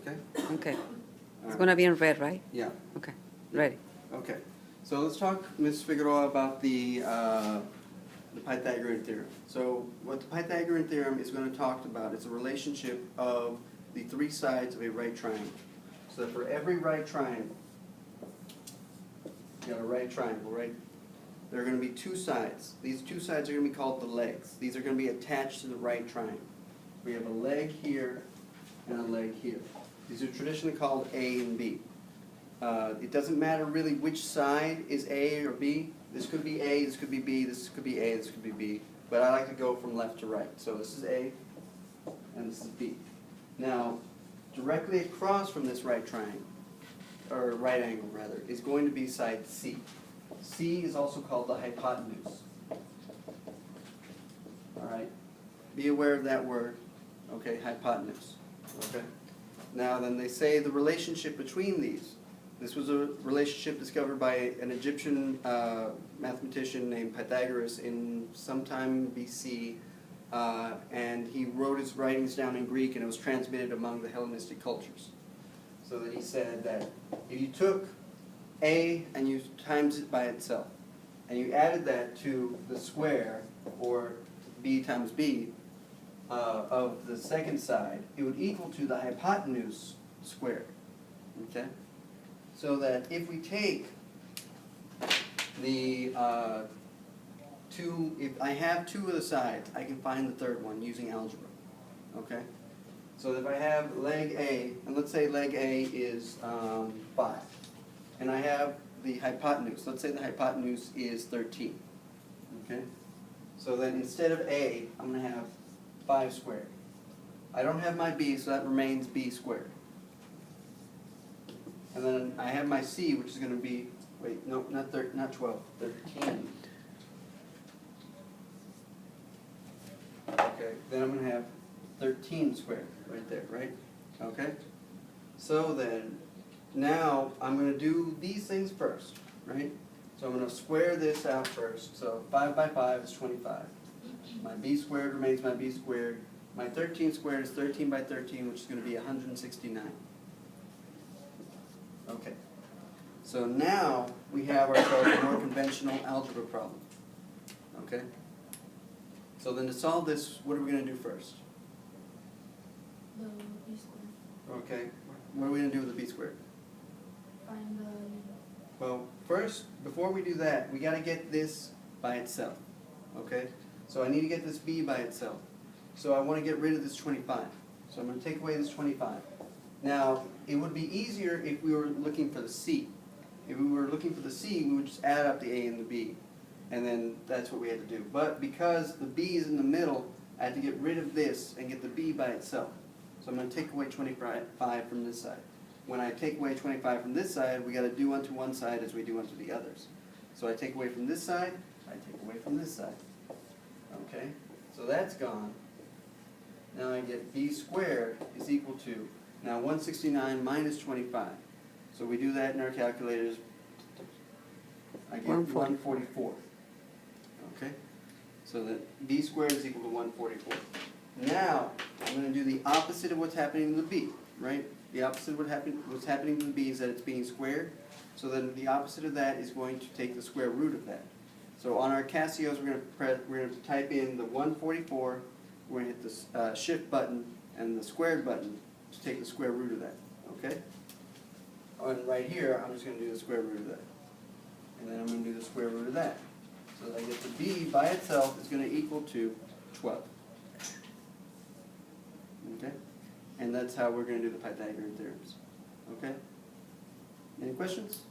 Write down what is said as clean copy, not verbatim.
Okay? Okay. All It's right. going to be in red, right? Yeah. Okay. Ready. Okay. So let's talk, Ms. Figueroa, about the Pythagorean theorem. So what the Pythagorean theorem is going to talk about is a relationship of the three sides of a right triangle. So that for every right triangle, you got a right triangle, right? There are going to be two sides. These two sides are going to be called the legs. These are going to be attached to the right triangle. We have a leg here and a leg here. These are traditionally called A and B. It doesn't matter really which side is A or B. This could be A, this could be B, this could be A, this could be B. But I like to go from left to right. So this is A and this is B. Now, directly across from this right triangle, or right angle rather, is going to be side C. C is also called the hypotenuse. Alright? Be aware of that word. Okay, hypotenuse. Okay? Now then they say the relationship between these. This was a relationship discovered by an Egyptian mathematician named Pythagoras in sometime BC, and he wrote his writings down in Greek, and it was transmitted among the Hellenistic cultures. So that he said that if you took A and you times it by itself, and you added that to the square, or B times B, of the second side, it would equal to the hypotenuse squared. Okay? So that if we take the if I have two of the sides, I can find the third one using algebra. Okay? So if I have leg A, and let's say leg A is 5, and I have the hypotenuse, let's say the hypotenuse is 13. Okay? So then instead of A, I'm going to have 5 squared. I don't have my B, so that remains B squared. And then I have my C, which is going to be, wait, no, not 12, 13. Okay, then I'm going to have 13 squared right there, right? Okay? So then, now I'm going to do these things first, right? So I'm going to square this out first. So 5 by 5 is 25. My B squared remains my B squared. My 13 squared is 13 by 13, which is going to be 169. Okay. So now we have ourselves a more conventional algebra problem. Okay? So then to solve this, what are we going to do first? The B squared. Okay. What are we going to do with the B squared? Find the... Well, first, before we do that, we got to get this by itself. Okay? So I need to get this B by itself. So I want to get rid of this 25. So I'm going to take away this 25. Now, it would be easier if we were looking for the C. If we were looking for the C, we would just add up the A and the B. And then that's what we had to do. But because the B is in the middle, I had to get rid of this and get the B by itself. So I'm going to take away 25 from this side. When I take away 25 from this side, we got to do unto one side as we do unto the others. So I take away from this side, I take away from this side. Okay? So that's gone. Now I get B squared is equal to, now 169 minus 25. So we do that in our calculators. I get 144. Okay? So that B squared is equal to 144. Now, I'm going to do the opposite of what's happening to the B, right? The opposite of what's happening to the B is that it's being squared. So then the opposite of that is going to take the square root of that. So on our Casios, we're going to type in the 144. We're going to hit the shift button and the squared button to take the square root of that. Okay? And right here, I'm just going to do the square root of that. And then I'm going to do the square root of that. So that I get the B by itself is going to equal to 12. Okay? And that's how we're going to do the Pythagorean theorems. Okay? Any questions?